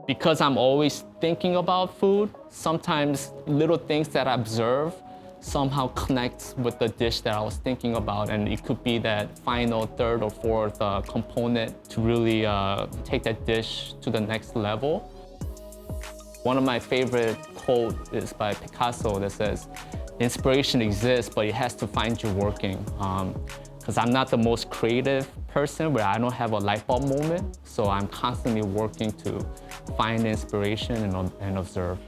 Because I'm always thinking about food, sometimes little things that I observe somehow connects with the dish that I was thinking about, and it could be that final third or fourth component to really take that dish to the next level. One of my favorite quotes is by Picasso that says, "Inspiration exists, but it has to find you working." Because I'm not the most creative person where I don't have a light bulb moment, so I'm constantly working to find inspiration and observe.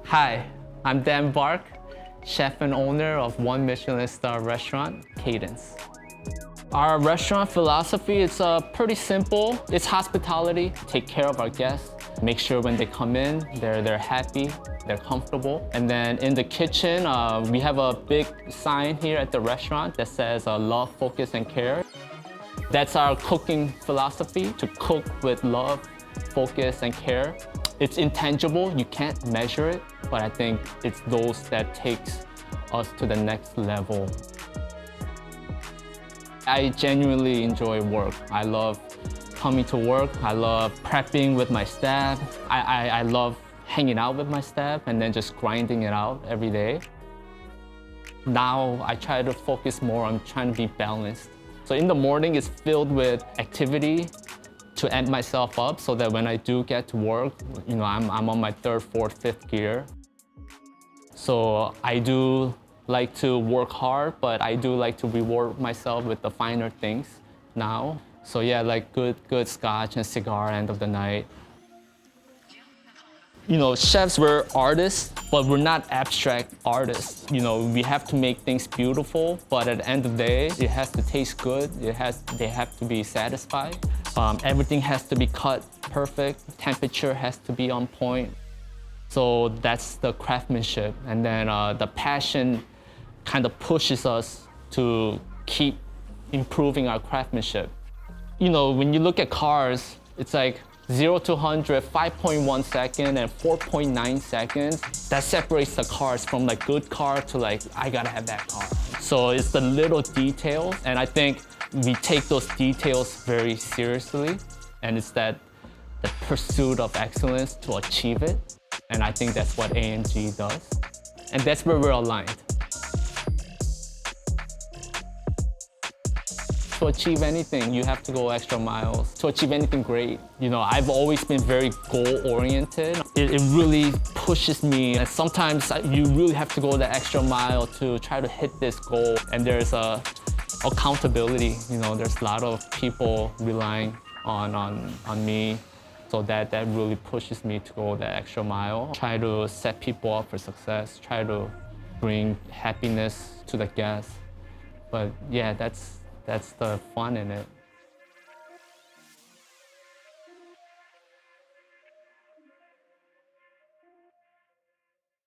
Hi, I'm Dan Bark, chef and owner of one Michelin Starred restaurant, Cadence. Our restaurant philosophy is pretty simple. It's hospitality, take care of our guests, make sure when they come in, they're happy, they're comfortable. And then in the kitchen, we have a big sign here at the restaurant that says love, focus, and care. That's our cooking philosophy, to cook with love, focus, and care. It's intangible, you can't measure it, but I think it's those that takes us to the next level. I genuinely enjoy work. I love coming to work. I love prepping with my staff. I love hanging out with my staff and then just grinding it out every day. Now I try to focus more on trying to be balanced. So in the morning, it's filled with activity to amp myself up so that when I do get to work, I'm on my third, fourth, fifth gear. So I do like to work hard, but I do like to reward myself with the finer things now. So yeah, like good scotch and cigar end of the night. Chefs, we're artists, but we're not abstract artists. We have to make things beautiful, but at the end of the day, it has to taste good. They have to be satisfied. Everything has to be cut perfect. Temperature has to be on point. So that's the craftsmanship. And then the passion kind of pushes us to keep improving our craftsmanship. When you look at cars, it's like 0 to 100, 5.1 seconds and 4.9 seconds. That separates the cars from like good car to like, I gotta have that car. So it's the little details, and I think we take those details very seriously, and it's the pursuit of excellence to achieve it. And I think that's what AMG does. And that's where we're aligned. To achieve anything, you have to go extra miles. To achieve anything great, I've always been very goal-oriented. It really pushes me, and sometimes you really have to go the extra mile to try to hit this goal. And there's accountability. There's a lot of people relying on me, so that really pushes me to go the extra mile. Try to set people up for success. Try to bring happiness to the guests. But yeah, that's the fun in it.